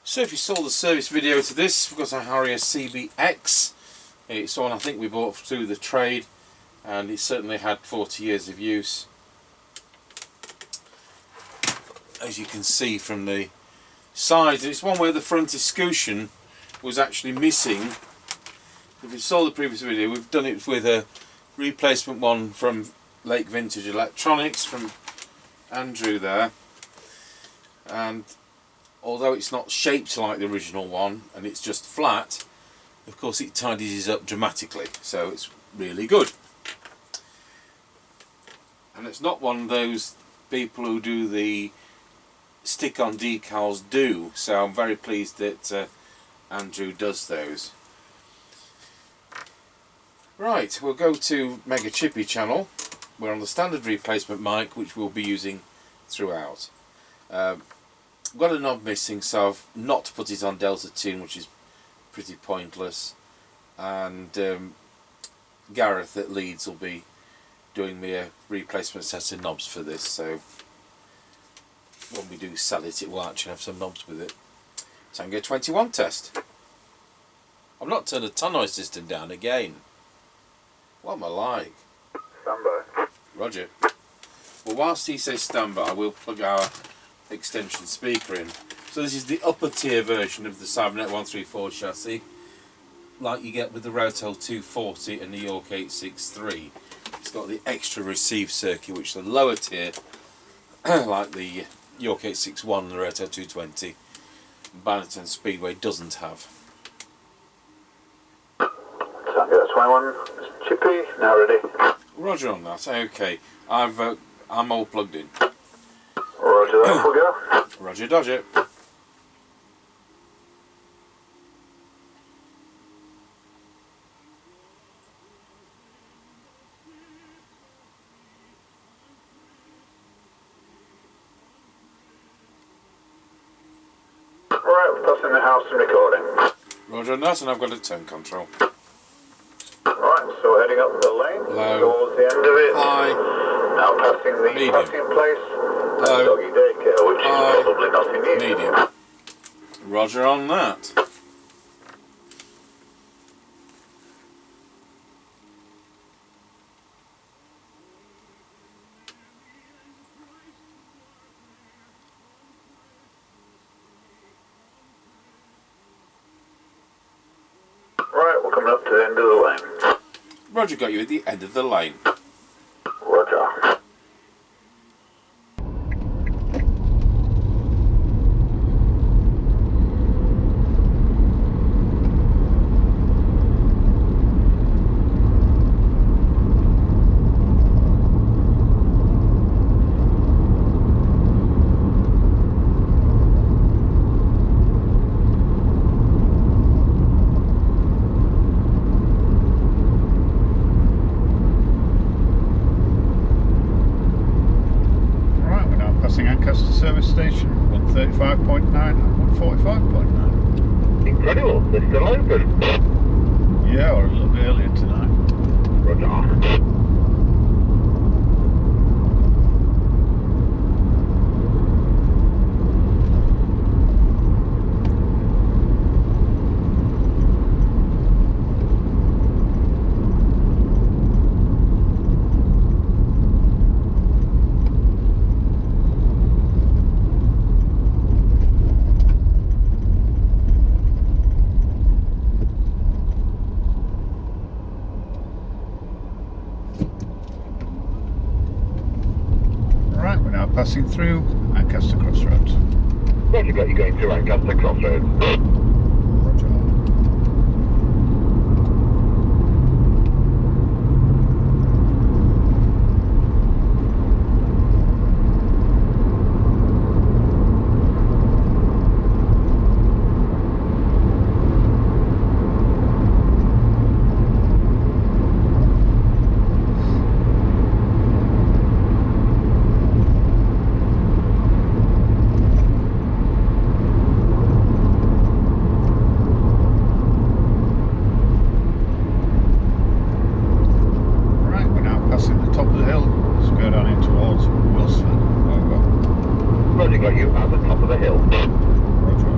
So if you saw the service video to this, we've got a Harrier CBX. It's one I think we bought through the trade, and it certainly had 40 years of use. As you can see from the sides, it's one where the front escucheon was actually missing. If you saw the previous video, we've done it with a replacement one from Lake Vintage Electronics from Andrew there, and although it's not shaped like the original one and it's just flat, of course it tidies up dramatically, so it's really good. And it's not one of those people who do the stick on decals so I'm very pleased that Andrew does those. Right, we'll go to Mega Chippie channel. We're on the standard replacement mic, which we'll be using throughout. Got a knob missing, so I've not put it on Delta Tune, which is pretty pointless. And Gareth at Leeds will be doing me a replacement set of knobs for this, so when we do sell it, it will actually have some knobs with it. Tango 21 test. I've not turned the tannoy system down again. What am I like? Standby. Roger. Well, whilst he says standby, I will plug our extension speaker in. So this is the upper tier version of the Cybernet 134 chassis, like you get with the Roto 240 and the York 863. It's got the extra receive circuit, which the lower tier, like the York 861 and the Roto 220, Bannerton Speedway doesn't have. Tango 21, Chippie, now ready. Roger on that. Okay, I'm all plugged in. Roger that, we'll go. Roger dodger. Right, we're passing the house and recording. Roger on that, and I've got a turn control. Right, so we're heading up the lane. Low. Towards the end of it. High. Now passing the Medium. parking place. Low. Doggy daycare, which High. is probably nothing new. Medium. Roger on that. Right, we're coming up to the end of the lane. Roger got you at the end of the lane. Roger. Service station 135.9 and 145.9. Incredible, they're still open. Yeah, or a little bit earlier tonight. Roger. Passing through Ancaster Crossroads. Roger, got you going through Ancaster Crossroads. Roger. Roger, got you at the top of the hill. Roger.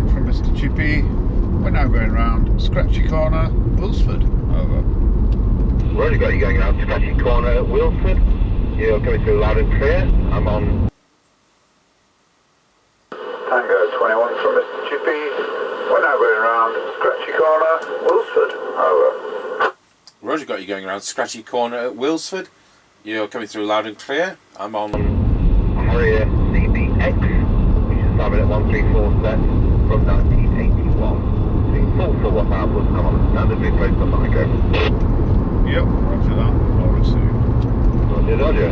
21 from Mr. Chippie. We're now going around Scratchy Corner, Wilsford. Over. Roger, got you going around Scratchy Corner at Wilford. You're coming through loud and clear. I'm on. Tango 21 from Mr. Chippie. We're now going around Scratchy Corner, Wilsford. Over. Roger, got you going around Scratchy Corner at Wilsford. You're coming through loud and clear. I'm on Harrier CBX, which is started at 134 set from 1981. Seeing full watt output, I'm on the standard replacement mic. Yep, roger that. All received. Roger.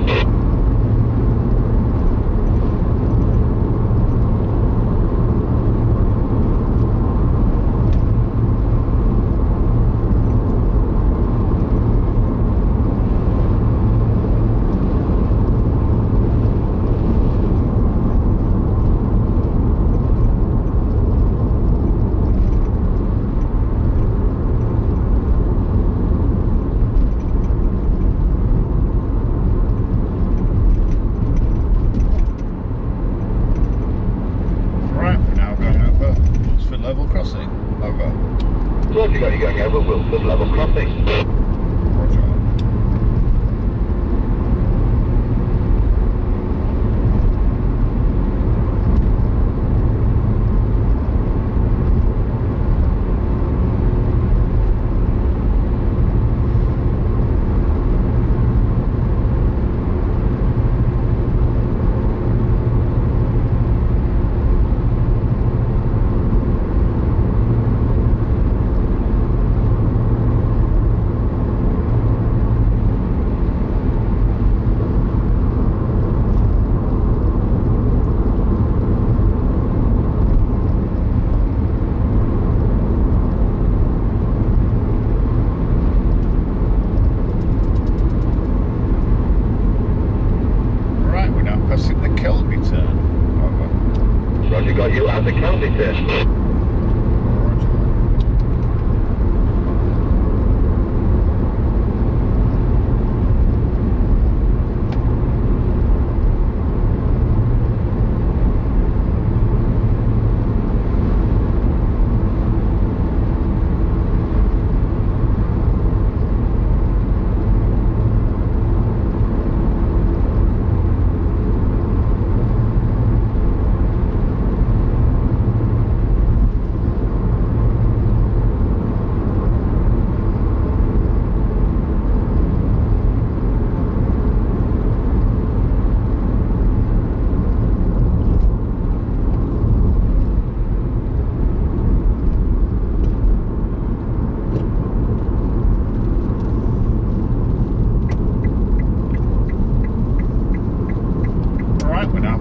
Level crossing. Over. Roger, got you going over Wilford level crossing. Roger. Roger, got you at the county turn.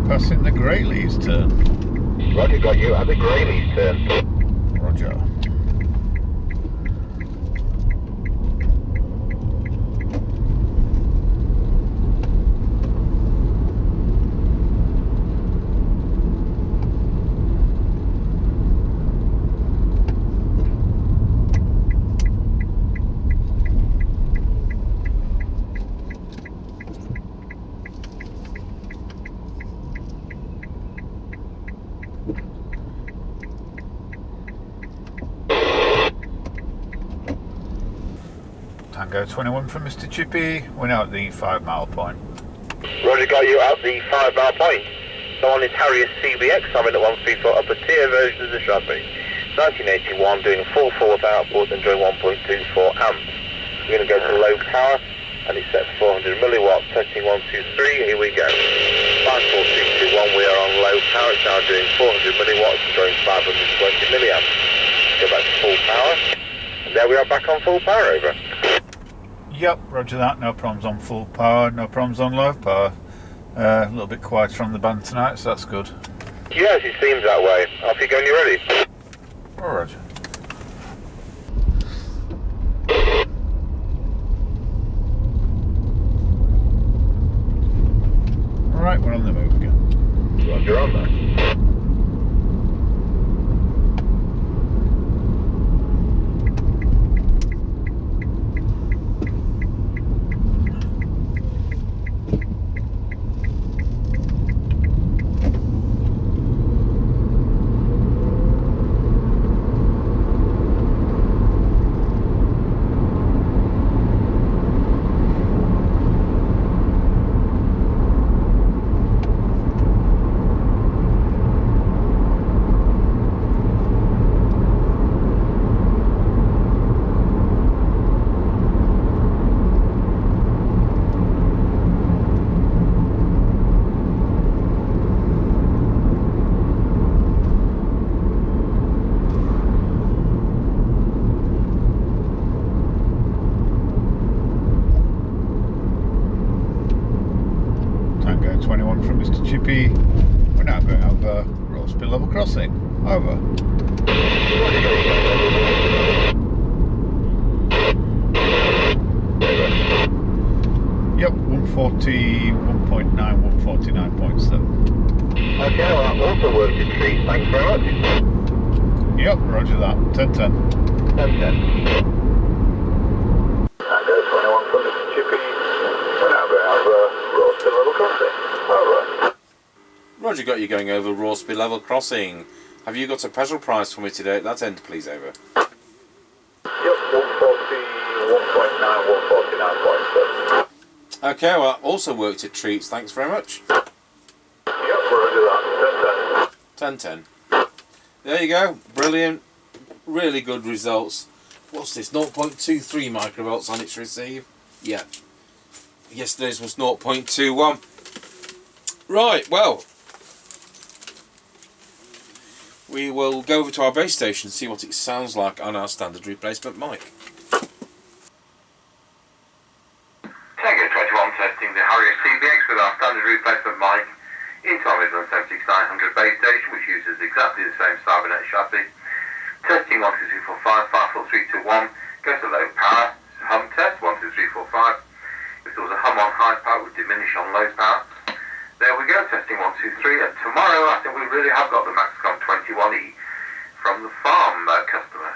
Passing the Greyleys turn. Roger, got you at the Greyleys turn. Roger. Tango 21 from Mr. Chippie. We're now at the 5 mile point. Roger, got you at the 5 mile point. So on this Harrier CBX, I'm in at 134 upper tier version of the Chippie. 1981, doing 4/4 output and doing 1.24 amps. We're going to go to low power, and it's set for 400 milliwatts. Testing 1, 2, 3. Here we go. 5, 4, 3, 2, 1. We are on low power. It's now doing 400 milliwatts and drawing 520 milliamps. Go back to full power. And there we are back on full power. Over. Yep, roger that. No problems on full power, no problems on low power. A little bit quieter on the band tonight, so that's good. Yes, it seems that way. Off you go when you're ready. Oh, roger. Alright, we're on the move again. Roger, on there. Rossby level crossing. Over. Yep, 141.9, 149.7. Okay, well that also worked in trees, thanks very much. Yep, roger that. 10-10. 10-10. And 21 from Mr. Chippie, we're now going over Rossby level crossing. Over. Roger, got you going over Rossby level crossing. Have you got a special price for me today at that end, please? Over. Yep, 141.9, 149.7. Okay, well, also worked at treats. Thanks very much. Yep, roger that. 10-10. There you go. Brilliant. Really good results. What's this? 0.23 microvolts on its receive. Yeah. Yesterday's was 0.21. Right, well. We will go over to our base station and see what it sounds like on our standard replacement mic. Tango 21 testing the Harrier CBX with our standard replacement mic into our Midland 76900 base station, which uses exactly the same Cybernet chassis. Testing 1, 2, 3, 4, 5, 5, 4, 3, 2, 1. Go to low power. Hum test 1, 2, 3, 4, 5. If there was a hum on high power, it would diminish on low power. There we go, testing 1, 2, 3. And tomorrow, I think we really have got the Maxcom 21E from the farm customer.